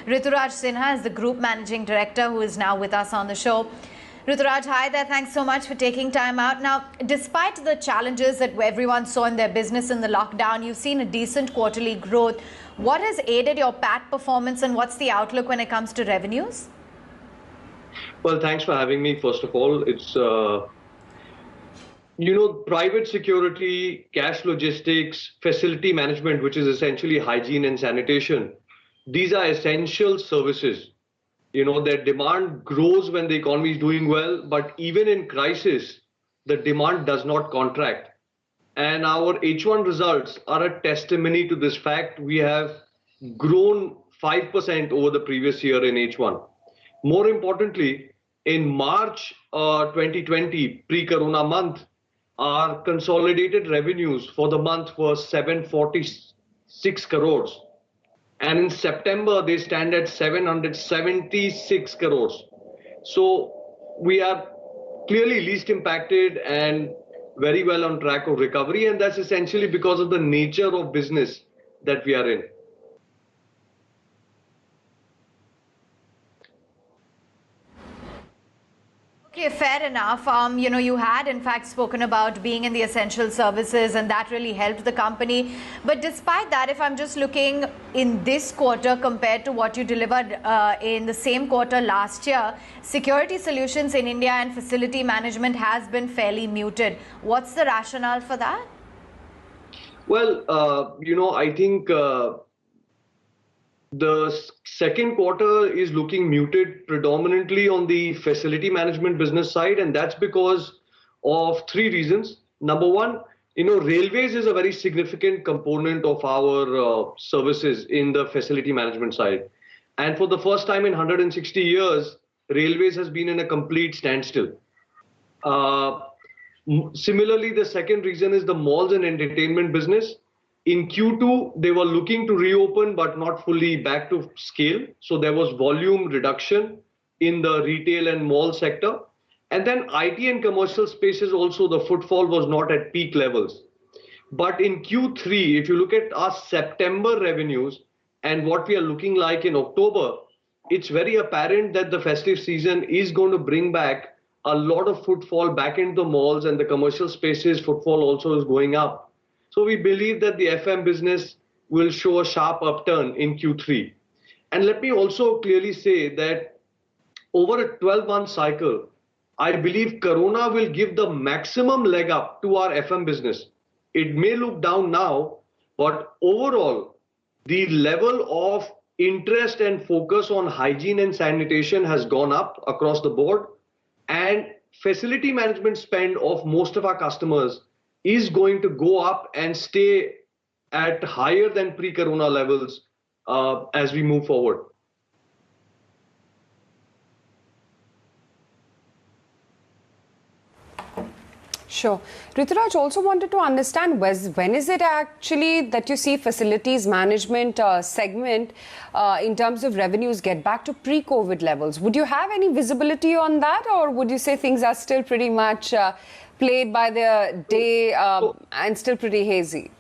Rituraj Sinha is the Group Managing Director, who is now with us on the show. Rituraj, hi there. Thanks so much for taking time out. Now, despite the challenges that everyone saw in their business in the lockdown, you've seen a decent quarterly growth. What has aided your PAT performance, and what's the outlook when it comes to revenues? Well, thanks for having me. First of all, it's private security, cash logistics, facility management, which is essentially hygiene and sanitation. These are essential services. Their demand grows when the economy is doing well, but even in crisis, the demand does not contract. And our H1 results are a testimony to this fact. We have grown 5% over the previous year in H1. More importantly, in March 2020, pre-corona month, our consolidated revenues for the month were 746 crores. And in September, they stand at 776 crores. So we are clearly least impacted and very well on track of recovery. And that's essentially because of the nature of business that we are in. Okay, fair enough. You had in fact spoken about being in the essential services, and that really helped the company. But despite that, if I'm just looking in this quarter compared to what you delivered in the same quarter last year, security solutions in India and facility management has been fairly muted. What's the rationale for that? Well, I think the second quarter is looking muted predominantly on the facility management business side, and that's because of three reasons. Number one, railways is a very significant component of our services in the facility management side. And for the first time in 160 years, railways has been in a complete standstill. Similarly, the second reason is the malls and entertainment business. In Q2, they were looking to reopen, but not fully back to scale. So there was volume reduction in the retail and mall sector. And then IT and commercial spaces also, the footfall was not at peak levels. But in Q3, if you look at our September revenues and what we are looking like in October, it's very apparent that the festive season is going to bring back a lot of footfall back into the malls, and the commercial spaces footfall also is going up. So we believe that the FM business will show a sharp upturn in Q3. And let me also clearly say that over a 12-month cycle, I believe Corona will give the maximum leg up to our FM business. It may look down now, but overall, the level of interest and focus on hygiene and sanitation has gone up across the board. And facility management spend of most of our customers is going to go up and stay at higher than pre-corona levels as we move forward. Sure. Rituraj, also wanted to understand when is it actually that you see facilities management segment in terms of revenues get back to pre-COVID levels? Would you have any visibility on that, or would you say things are still pretty much played by the day and still pretty hazy?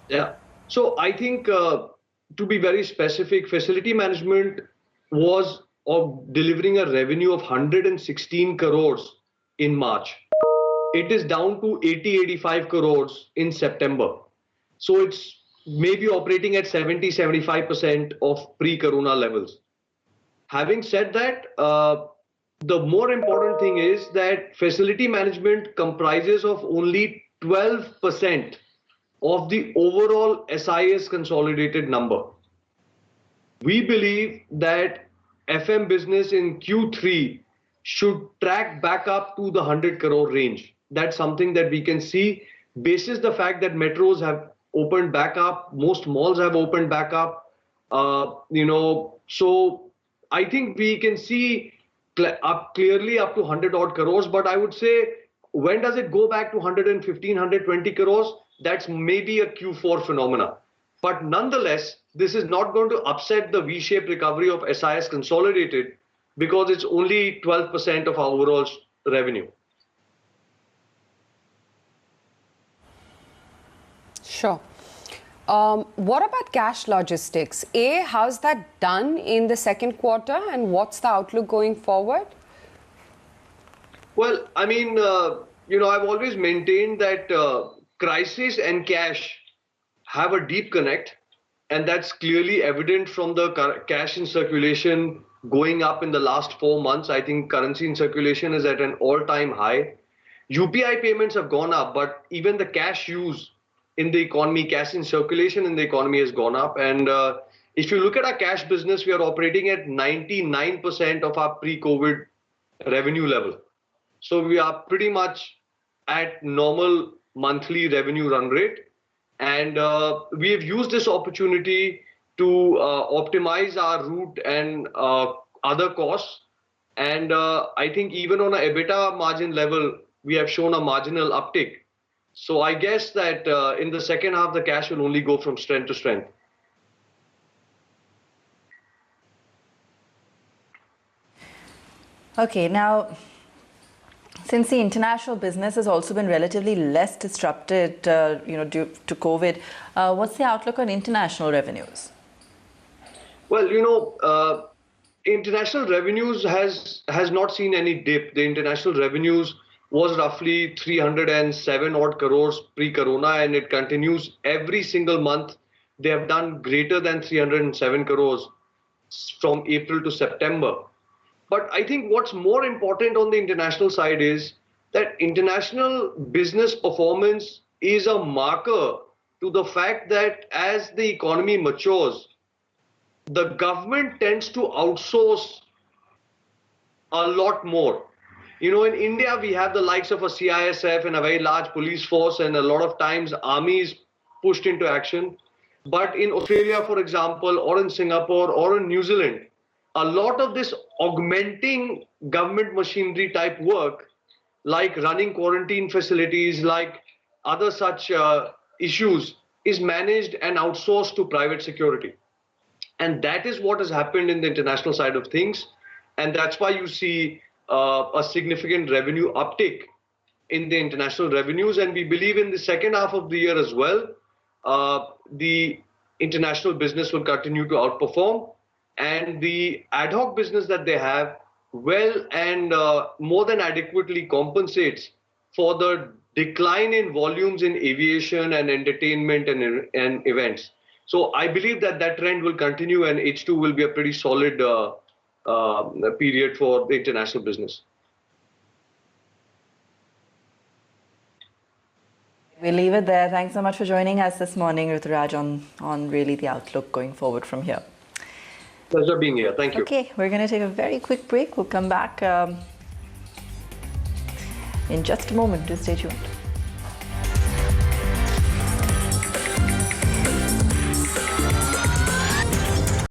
Yeah. So I think to be very specific, facility management was delivering a revenue of 116 crores in March. It is down to 80-85 crores in September. So it's maybe operating at 70-75% of pre-corona levels. Having said that, the more important thing is that facility management comprises of only 12% of the overall SIS consolidated number. We believe that FM business in Q3 should track back up to the 100 crore range. That's something that we can see basis the fact that metros have opened back up, most malls have opened back up. So I think we can see clearly up to 100 odd crores, but I would say when does it go back to 115, 120 crores? That's maybe a Q4 phenomena. But nonetheless, this is not going to upset the V-shaped recovery of SIS consolidated because it's only 12% of our overall revenue. Sure. What about cash logistics? How's that done in the second quarter, and what's the outlook going forward? Well, I mean, I've always maintained that crisis and cash have a deep connect, and that's clearly evident from the cash in circulation going up in the last 4 months. I think currency in circulation is at an all-time high. UPI payments have gone up, but even the cash use in the economy, cash in circulation in the economy has gone up. And if you look at our cash business, we are operating at 99% of our pre-COVID revenue level. So we are pretty much at normal monthly revenue run rate. And we have used this opportunity to optimize our route and other costs. And I think even on an EBITDA margin level, we have shown a marginal uptick. So I guess that in the second half, the cash will only go from strength to strength. Okay, now, since the international business has also been relatively less disrupted, due to COVID, what's the outlook on international revenues? Well, international revenues has not seen any dip. The international revenues was roughly 307 odd crores pre-corona, and it continues every single month. They have done greater than 307 crores from April to September. But I think what's more important on the international side is that international business performance is a marker to the fact that as the economy matures, the government tends to outsource a lot more. In India, we have the likes of a CISF and a very large police force, and a lot of times army is pushed into action. But in Australia, for example, or in Singapore or in New Zealand, a lot of this augmenting government machinery type work, like running quarantine facilities, like other such issues, is managed and outsourced to private security. And that is what has happened in the international side of things. And that's why you see a significant revenue uptick in the international revenues. And we believe in the second half of the year as well, the international business will continue to outperform. And the ad hoc business that they have well and more than adequately compensates for the decline in volumes in aviation and entertainment and events. So I believe that trend will continue, and H2 will be a pretty solid period for the international business. We'll leave it there. Thanks so much for joining us this morning, Rituraj, on really the outlook going forward from here. Pleasure being here. Thank you. Okay, we're going to take a very quick break. We'll come back in just a moment. Do stay tuned.